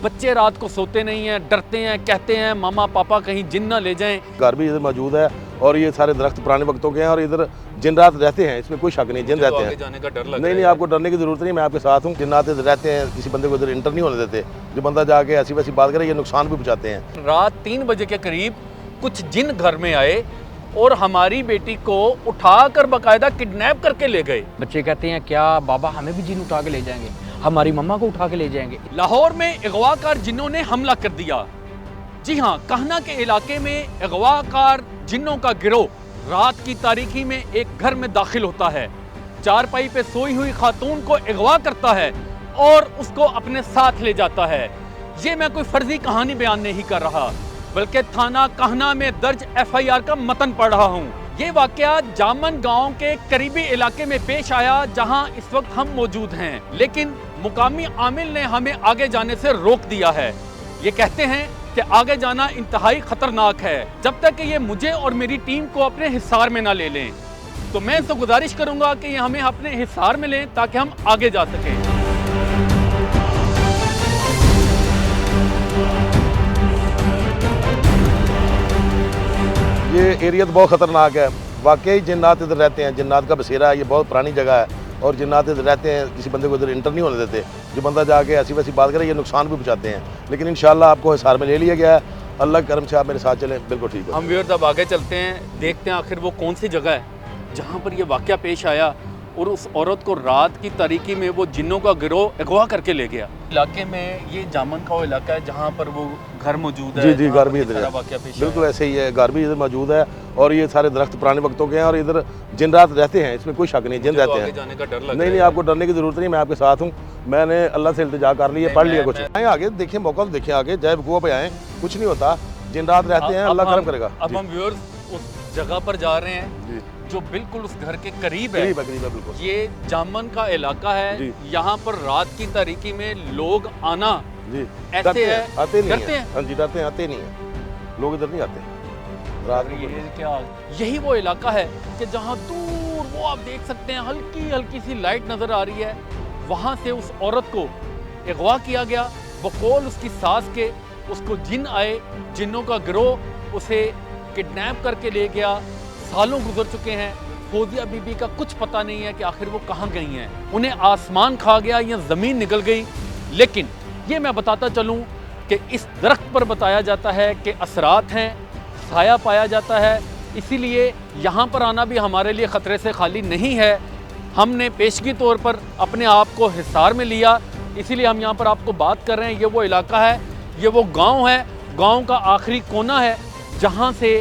बच्चे रात को सोते नहीं हैं, डरते हैं, कहते हैं मामा पापा कहीं जिन ना ले जाएं। घर भी इधर मौजूद है और ये सारे दरख्त पुराने वक्तों के हैं और इधर जिन रात रहते हैं, इसमें कोई शक नहीं, जिन रहते हैं। जाने का डर लग नहीं नहीं, आपको डरने की जरूरत नहीं, मैं आपके साथ हूँ। जिन्नात इधर रहते हैं, किसी बंदे को इधर इंटर नहीं होने देते। जो बंदा जाके ऐसी वैसी बात करे, ये नुकसान भी पहुँचाते हैं। रात 3 बजे के करीब कुछ जिन घर में आए और हमारी बेटी को उठाकर बकायदा किडनैप करके ले गए। बच्चे कहते हैं क्या बाबा हमें भी जिन उठा के ले जाएंगे, हमारी मम्मा को उठा के ले जाएंगे। लाहौर में अगवाकार जिन्नों ने हमला कर दिया। जी हाँ, कहना के इलाके में अगवाकार जिन्नों का गिरोह रात की तारीकी में एक घर में दाखिल होता है, चारपाई पे सोई हुई खातून को अगवा करता है और उसको अपने साथ ले जाता है। ये मैं कोई फर्जी कहानी बयान नहीं कर रहा, बल्कि थाना कहना में दर्ज FIR का मतन पढ़ रहा हूँ। ये वाकया जामन गांव के करीबी इलाके में पेश आया, जहां इस वक्त हम मौजूद हैं, लेकिन मुकामी आमिल ने हमें आगे जाने से रोक दिया है। ये कहते हैं कि आगे जाना इंतहाई खतरनाक है, जब तक कि ये मुझे और मेरी टीम को अपने हिसार में ना ले लें। तो मैं तो गुजारिश करूंगा कि ये हमें अपने हिसार में लें ताकि हम आगे जा सकें। ये एरिया तो बहुत ख़तरनाक है। वाकई जिन्नात इधर रहते हैं, जिन्नात का बसेरा है, ये बहुत पुरानी जगह है और जिन्नात इधर रहते हैं, किसी बंदे को इधर इंटर नहीं होने देते। जो बंदा जाके ऐसी वैसी बात करे, ये नुकसान भी पहुँचाते हैं। लेकिन इंशाल्लाह आपको हिसार में ले लिया गया है। अल्लाह के करम से आप मेरे साथ चलें, बिल्कुल ठीक है। हम व्यूअर्स अब आगे चलते हैं, देखते हैं आखिर वो कौन सी जगह है जहाँ पर ये वाकया पेश आया और उस औरत को रात की तारीकी में वो जिन्नों का गिरोह अगवा करके ले गया। इलाके में ये जामन का वो इलाका है जहाँ पर वो घर मौजूद है। जी, घर भी इधर है, वाकया पेश बिल्कुल ऐसे ही है। घर भी इधर मौजूद है और ये सारे दरख्त पुराने वक्तों के हैं और इधर जिन रात रहते हैं, इसमें कोई शक नहीं, जिन रहते हैं। जाने का डर लग नहीं नहीं, आपको डरने की जरूरत नहीं, मैं आपके साथ हूँ। मैंने अल्लाह से इल्तिजा कर लिया, पढ़ लिया कुछ। आए आगे देखिए, मौका तो देखिए आगे, जय बकुआ पे आए, कुछ नहीं होता। जिन रात रहते हैं, अल्लाह करम करेगा। अब हम व्यूअर्स उस जगह पर जा रहे हैं जो बिल्कुल उस घर के करीब है। करीब है बिल्कुल। ये जामन का इलाका है, यहाँ पर रात की तारीकी में लोग आना जी ऐसे है, आते नहीं डरते हैं। हाँ जी, डरते हैं, आते नहीं है लोग, इधर नहीं आते रात में। ये क्या, यही वो इलाका है कि जहाँ दूर वो आप देख सकते हैं हल्की हल्की सी लाइट नजर आ रही है, वहाँ से उस औरत को अगवा किया गया। बकौल उसकी सास के उसको जिन आए, जिन्नों का गिरोह उसे किडनैप करके ले गया। सालों गुजर चुके हैं, फौजिया बीबी का कुछ पता नहीं है कि आखिर वो कहाँ गई हैं। उन्हें आसमान खा गया या ज़मीन निकल गई। लेकिन ये मैं बताता चलूँ कि इस दरख्त पर बताया जाता है कि असरात हैं, साया पाया जाता है, इसीलिए यहाँ पर आना भी हमारे लिए ख़तरे से खाली नहीं है। हमने पेशगी तौर पर अपने आप को हिसार में लिया, इसीलिए हम यहाँ पर आपको बात कर रहे हैं। ये वो इलाका है, ये वो गाँव है, गाँव का आखिरी कोना है जहाँ से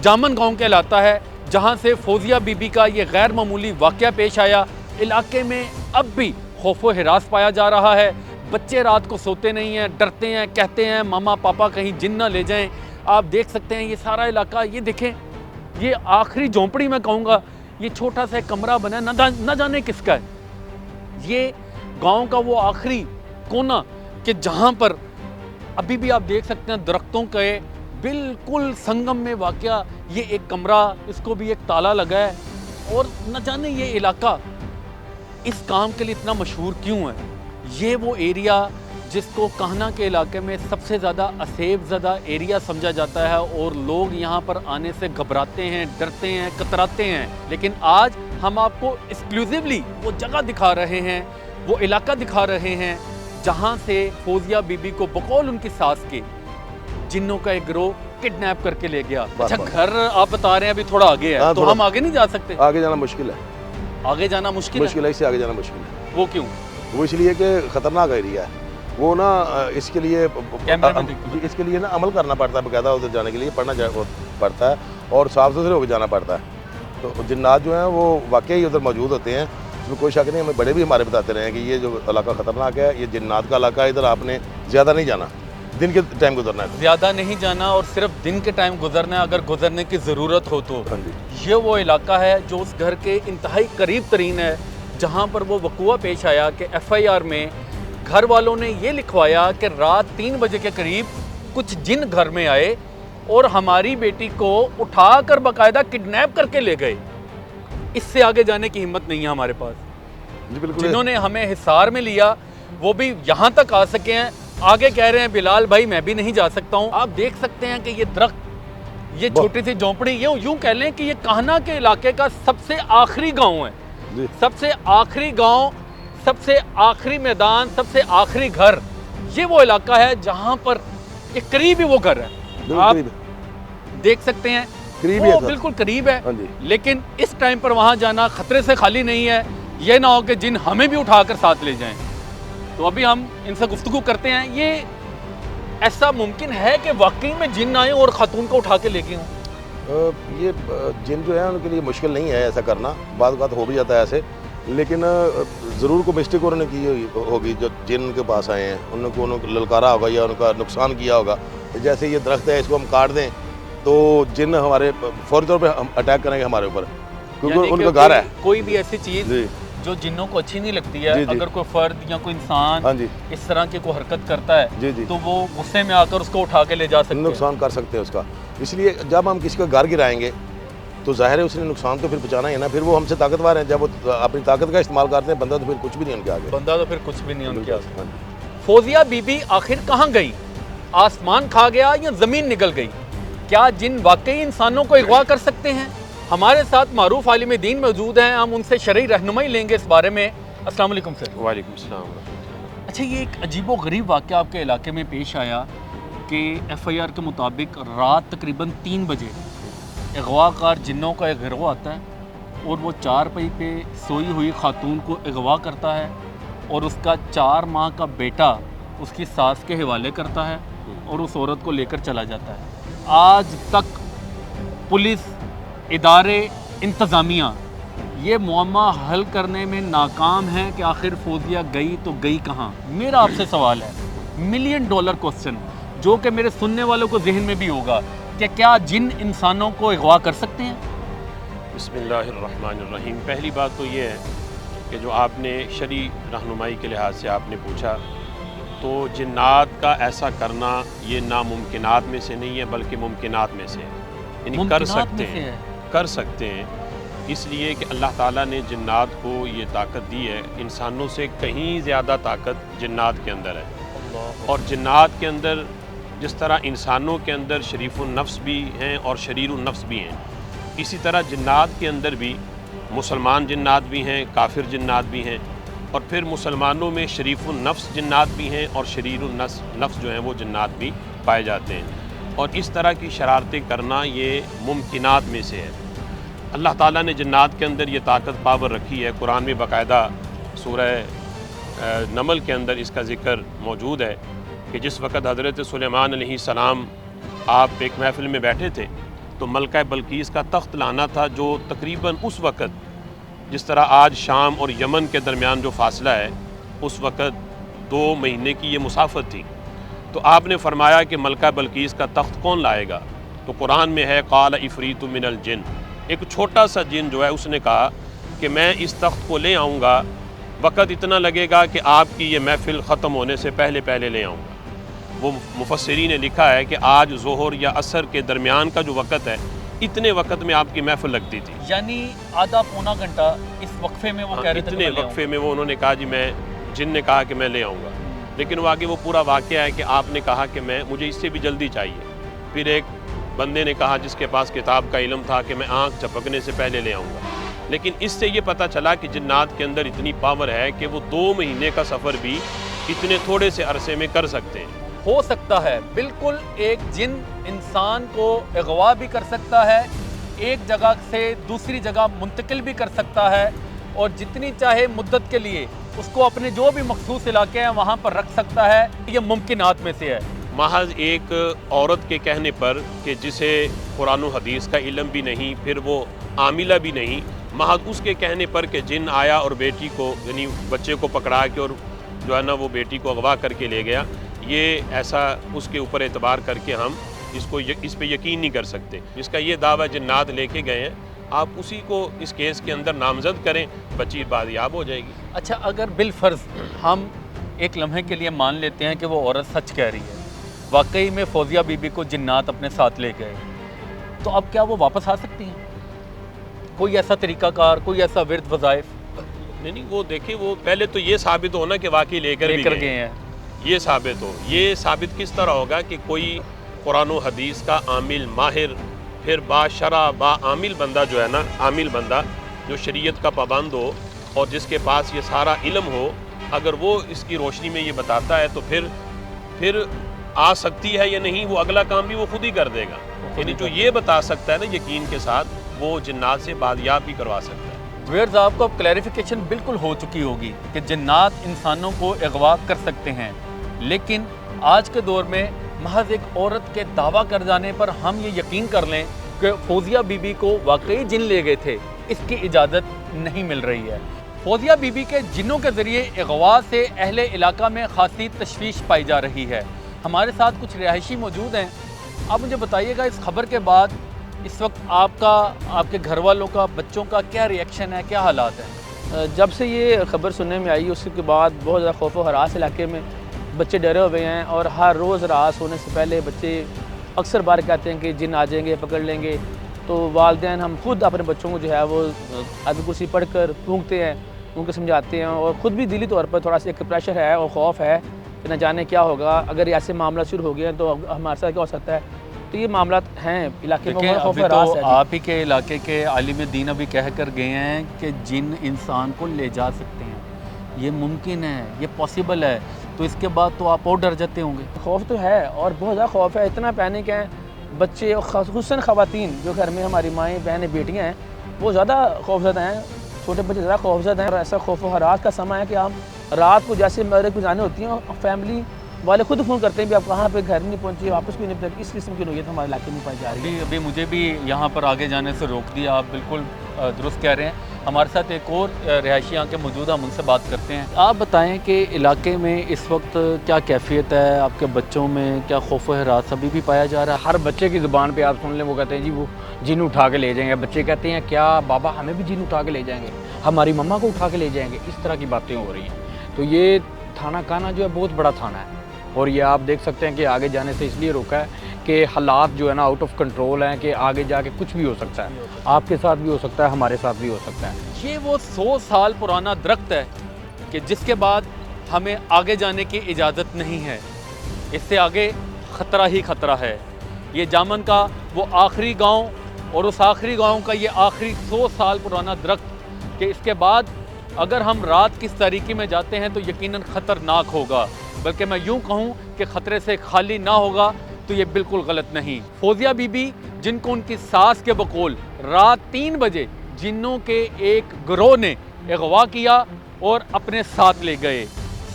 जामन गाँव कहलाता है, जहाँ से फौजिया बीबी का ये गैर मामूली वाक़या पेश आया। इलाके में अब भी खौफो हिरास पाया जा रहा है। बच्चे रात को सोते नहीं हैं, डरते हैं, कहते हैं मामा पापा कहीं जिन ना ले जाएं। आप देख सकते हैं ये सारा इलाका, ये देखें, ये आखिरी झोंपड़ी मैं कहूँगा, ये छोटा सा कमरा बना है, न जाने किसका है। ये गाँव का वो आखिरी कोना कि जहाँ पर अभी भी आप देख सकते हैं दरख्तों के बिल्कुल संगम में वाक़या ये एक कमरा, इसको भी एक ताला लगा है। और न जाने ये इलाका इस काम के लिए इतना मशहूर क्यों है। ये वो एरिया जिसको कहना के इलाके में सबसे ज़्यादा असेब ज़दा एरिया समझा जाता है और लोग यहाँ पर आने से घबराते हैं, डरते हैं, कतराते हैं। लेकिन आज हम आपको एक्सक्लूसिवली वो जगह दिखा रहे हैं, वो इलाका दिखा रहे हैं जहाँ से फौजिया बीबी को बकौल उनकी सास के जिन्नों का एक गिरोह किडनैप करके ले गया। अच्छा, घर आप बता रहे हैं अभी थोड़ा आगे है, तो हम आगे नहीं जा सकते? आगे जाना मुश्किल है, आगे जाना मुश्किल है, इससे आगे जाना मुश्किल है। वो क्यों? वो इसलिए कि खतरनाक एरिया है वो ना, इसके लिए ना अमल करना पड़ता है बकायदा, उधर जाने के लिए पढ़ना पड़ता है और साफ सुथरे होकर जाना पड़ता है। तो जिन्नात जो हैं वो वाकई उधर मौजूद होते हैं, इसमें कोई शक नहीं। हमें बड़े भी हमारे बताते रहे हैं कि ये जो इलाका ख़तरनाक है, ये जिन्नात का इलाका है, इधर आपने ज़्यादा नहीं जाना, दिन के टाइम गुजरना है। ज़्यादा नहीं जाना और सिर्फ दिन के टाइम गुजरना है, अगर गुजरने की ज़रूरत हो तो। हाँ जी, ये वो इलाका है जो उस घर के इंतहाई करीब तरीन है जहाँ पर वो वक़ूआ पेश आया कि FIR में घर वालों ने ये लिखवाया कि रात 3 बजे के करीब कुछ जिन घर में आए और हमारी बेटी को उठाकर बाकायदा किडनैप करके ले गए। इससे आगे जाने की हिम्मत नहीं है हमारे पास। जी बिल्कुल। जिन्होंने हमें हिसार में लिया वो भी यहाँ तक आ सके हैं, आगे कह रहे हैं बिलाल भाई मैं भी नहीं जा सकता हूँ। आप देख सकते हैं कि ये दरख्त, ये छोटी सी झोंपड़ी, ये यूं कह लें कि ये कान्हा के इलाके का सबसे आखिरी गांव है, सबसे आखिरी गांव, सबसे आखिरी मैदान, सबसे आखिरी घर। ये वो इलाका है जहां पर ये करीब ही वो घर है, आप देख सकते हैं करीब वो बिल्कुल करीब है। लेकिन इस टाइम पर वहां जाना खतरे से खाली नहीं है। ये ना हो कि जिन हमें भी उठाकर साथ ले जाएं। तो अभी हम इनसे गुफ्तगू करते हैं। ये ऐसा मुमकिन है कि वाकई में जिन आए और खातून को उठा के लेके हों? ये जिन जो है उनके लिए मुश्किल नहीं है ऐसा करना, बाद बात हो भी जाता है ऐसे, लेकिन ज़रूर को मिस्टेक उन्होंने की होगी। जो जिन उनके पास आए हैं उनको ललकारा होगा या उनका नुकसान किया होगा। जैसे ये दरख्त है, इसको हम काट दें तो जिन हमारे फौरी तौर पर अटैक करेंगे हमारे ऊपर, क्योंकि उनका घर है। कोई भी ऐसी चीज़ जो जिन्नों को अच्छी नहीं लगती है, अगर कोई फर्द या कोई इंसान इस तरह की कोई हरकत करता है तो वो गुस्से में आकर उसको उठा के ले जा सकते हैं, नुकसान कर सकते हैं उसका। इसलिए जब हम किसी का घर गिराएंगे तो जाहिर है उसने नुकसान तो फिर पहुंचाना ही है ना। फिर वो हमसे ताकतवर हैं, जब वो अपनी ताकत का इस्तेमाल करते हैं, बंदा तो फिर कुछ भी नहीं उनके आगे, बंदा तो फिर कुछ भी नहीं उनके आगे। फौजिया बीबी आखिर कहाँ गई? आसमान खा गया या ज़मीन निकल गई? क्या जिन वाकई इंसानों को अगवा कर सकते हैं? हमारे साथ मारूफ आलिम दीन मौजूद हैं, हम उनसे शरई रहनुमाई लेंगे इस बारे में। अस्सलाम वालेकुम सर। वालेकुम सलाम। अच्छा, ये एक अजीबो गरीब वाक़या आपके इलाके में पेश आया कि FIR के मुताबिक रात तकरीबन 3 बजे अगवाकार जिन्नों का एक गिरोह आता है और वो 4 पहिए पे सोई हुई खातून को अगवा करता है और उसका 4 माह का बेटा उसकी सास के हवाले करता है और उस औरत को लेकर चला जाता है। आज तक पुलिस इदारे, इंतज़ामिया ये मुअम्मा हल करने में नाकाम है कि आखिर फौजिया गई तो गई कहाँ। मेरा आपसे सवाल है, $1 मिलियन क्वेश्चन, जो कि मेरे सुनने वालों को जहन में भी होगा कि क्या जिन इंसानों को अगवा कर सकते हैं? बिस्मिल्लाहिर्रहमानिर्रहीम। पहली बात तो ये है कि जो आपने शरई रहनुमाई के लिहाज से आपने पूछा, तो जिन्नात का ऐसा करना ये नामुमकिनात में से नहीं है बल्कि मुमकिनात में से है। यानी कर सकते हैं इसलिए कि अल्लाह ताला ने जिन्नात को ये ताकत दी है। इंसानों से कहीं ज़्यादा ताकत जिन्नात के अंदर है। और जिन्नात के अंदर जिस तरह इंसानों के अंदर शरीफुन नफ्स भी हैं और शरीरुन नफ्स भी हैं, इसी तरह जिन्नात के अंदर भी मुसलमान जिन्नात भी हैं, काफिर जिन्नात भी हैं, और फिर मुसलमानों में शरीफुन नफ्स जिन्नात भी हैं और शरीरुन नफ्स जो हैं वो जिन्नात भी पाए जाते हैं। और इस तरह की शरारतें करना ये मुमकिनात में से है। अल्लाह ताला ने जिन्नात के अंदर ये ताकत पावर रखी है। कुरान में बाकायदा सूरह नमल के अंदर इसका ज़िक्र मौजूद है कि जिस वक़्त हज़रत सुलेमान अलैहिस्सलाम आप एक महफ़िल में बैठे थे तो मलका बल्कीस का तख्त लाना था, जो तकरीबन उस वक़्त जिस तरह आज शाम और यमन के दरमियान जो फ़ासला है, उस वक़्त 2 महीने की ये मुसाफत थी। तो आपने फरमाया कि मलका बल्कीस का तख्त कौन लाएगा? तो कुरान में है क़ाल इफ़रीतु मिनल जिन, एक छोटा सा जिन जो है उसने कहा कि मैं इस तख्त को ले आऊँगा, वक़्त इतना लगेगा कि आपकी ये महफ़िल ख़त्म होने से पहले पहले ले आऊँगा। वो मुफस्सिरीन ने लिखा है कि आज ज़ोहर या असर के दरमियान का जो वक़्त है, इतने वक़्त में आपकी महफ़िल लगती थी। यानी आधा पौना घंटा इस वक्फे में वो कह रहे थे, इतने वक्फे में वो उन्होंने कहा जी मैं, जिन ने कहा कि मैं ले आऊँगा। लेकिन वो आगे वो पूरा वाक़या है कि आपने कहा कि मुझे इससे भी जल्दी चाहिए। फिर एक बंदे ने कहा जिसके पास किताब का इल्म था कि मैं आँख झपकने से पहले ले आऊँगा। लेकिन इससे ये पता चला कि जिन्नात के अंदर इतनी पावर है कि वो 2 महीने का सफ़र भी इतने थोड़े से अरसे में कर सकते हैं। हो सकता है बिल्कुल, एक जिन इंसान को अगवा भी कर सकता है, एक जगह से दूसरी जगह मुंतकिल भी कर सकता है, और जितनी चाहे मुद्दत के लिए उसको अपने जो भी मखसूस इलाके हैं वहाँ पर रख सकता है। ये मुमकिनात में से है। महज एक औरत के कहने पर कि जिसे कुरान और हदीस का इल्म भी नहीं, फिर वो आमिला भी नहीं, महज उसके कहने पर कि जिन आया और बेटी को, यानी बच्चे को पकड़ा के और जो है ना वो बेटी को अगवा करके ले गया, ये ऐसा उसके ऊपर एतबार करके हम इस पे यकीन नहीं कर सकते। जिसका ये दावा जिन्नात लेके गए हैं, आप उसी को इस केस के अंदर नामजद करें, बच्ची बादियाब हो जाएगी। अच्छा, अगर बिलफर्ज हम एक लम्हे के लिए मान लेते हैं कि वो औरत सच कह रही है, वाकई में फौजिया बीबी को जिन्नात अपने साथ ले गए, तो अब क्या वो वापस आ सकती हैं? कोई ऐसा तरीकाकार, कोई ऐसा विर्द वज़ाइफ? नहीं, वो देखिए, वो पहले तो ये साबित होना कि वाकई लेकर गए हैं। ये साबित हो। ये साबित किस तरह होगा कि कोई कुरान व हदीस का आमिल माहिर, फिर बाशरा बाआमिल बंदा जो है ना, आमिल बंदा जो शरीयत का पाबंद हो और जिसके पास ये सारा इल्म हो, अगर वो इसकी रोशनी में ये बताता है तो फिर आ सकती है या नहीं, वो अगला काम भी वो खुद ही कर देगा। यानी जो ये बता सकता है ना यकीन के साथ, वो जिन्नात से बादियाब भी करवा सकता है। व्यूअर्स, आपको अब क्लैरिफिकेशन बिल्कुल हो चुकी होगी कि जिन्नात इंसानों को अगवा कर सकते हैं, लेकिन आज के दौर में महज एक औरत के दावा कर जाने पर हम ये यकीन कर लें कि फौजिया बीबी को वाकई जिन ले गए थे, इसकी इजाज़त नहीं मिल रही है। फौजिया बीबी के जिन्नों के ज़रिए अगवा से अहले इलाका में खासी तशवीश पाई जा रही है। हमारे साथ कुछ रिहायशी मौजूद हैं। आप मुझे बताइएगा, इस खबर के बाद इस वक्त आपका, आपके घर वालों का, बच्चों का क्या रिएक्शन है, क्या हालात हैं? जब से ये खबर सुनने में आई उसके बाद बहुत ज़्यादा खौफ व हरास इलाके में बच्चे डरे हुए हैं, और हर रोज़ रात सोने से पहले बच्चे अक्सर बार कहते हैं कि जिन आ जाएंगे, पकड़ लेंगे। तो वालिदैन हम खुद अपने बच्चों को जो है वो आयत कुर्सी पढ़ कर फूंकते हैं, उनको समझाते हैं, और ख़ुद भी दिली तौर पर थोड़ा सा एक प्रेशर है और खौफ है कि न जाने क्या होगा अगर ऐसे मामला शुरू हो गया तो हमारे साथ क्या हो सकता है। तो ये मामला हैं इलाके में, अभी तो आप ही के इलाके के आलिम दीन अभी कह कर गए हैं कि जिन इंसान को ले जा सकते हैं, ये मुमकिन है, ये पॉसिबल है, तो इसके बाद तो आप और डर जाते होंगे। खौफ तो है और बहुत ज़्यादा खौफ है, इतना पैनिक है बच्चे, खुसूसन ख़वातीन जो घर में हमारी माएँ बहनें बेटियाँ हैं वो ज़्यादा खौफज़दा हैं, छोटे बच्चे ज़्यादा खौफज़दा हैं। और ऐसा खौफ व हरास का समय है कि हम रात को जैसे मेरे को जाने होती हैं, फैमिली वाले खुद फ़ोन करते हैं भी आप कहाँ पे घर नहीं पहुँचे, वापस भी नहीं पहुँचे। इस किस्म की नोयत हमारे इलाके में पाई जा रही है। अभी मुझे भी यहाँ पर आगे जाने से रोक दिया, आप बिल्कुल दुरुस्त कह रहे हैं। हमारे साथ एक और रिहायशी यहाँ के मौजूद हैं, हम उनसे बात करते हैं। आप बताएं कि इलाके में इस वक्त क्या कैफियत है, आपके बच्चों में क्या खौफ व हरास अभी भी पाया जा रहा है? हर बच्चे की ज़ुबान पे आप सुन लें, वो कहते हैं जी वो जिन उठा के ले जाएंगे। बच्चे कहते हैं क्या बाबा हमें भी जिन उठा के ले जाएंगे, हमारी मम्मा को उठा के ले जाएंगे। इस तरह की बातें हो रही हैं। तो ये थाना काना जो है बहुत बड़ा थाना है, और ये आप देख सकते हैं कि आगे जाने से इसलिए रोका है कि हालात जो है ना आउट ऑफ कंट्रोल हैं, कि आगे जाके कुछ भी हो सकता है, आपके साथ भी हो सकता है, हमारे साथ भी हो सकता है। ये वो 100 साल पुराना दरख्त है कि जिसके बाद हमें आगे जाने की इजाज़त नहीं है, इससे आगे ख़तरा ही ख़तरा है। ये जामन का वो आखिरी गांव, और उस आखिरी गांव का ये आखिरी 100 साल पुराना दरख्त कि इसके बाद अगर हम रात की तारीकी में जाते हैं तो यकीनन ख़तरनाक होगा, बल्कि मैं यूँ कहूँ कि ख़तरे से खाली ना होगा तो ये बिल्कुल गलत नहीं। फौजिया बीबी, जिनको उनकी सास के बकौल रात 3 बजे जिन्नों के एक गिरोह ने अगवा किया और अपने साथ ले गए।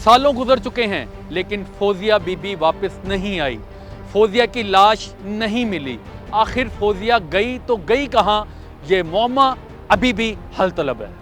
सालों गुजर चुके हैं लेकिन फौजिया बीबी वापस नहीं आई, फौजिया की लाश नहीं मिली। आखिर फौजिया गई तो गई कहाँ, ये मुअम्मा अभी भी हल तलब है।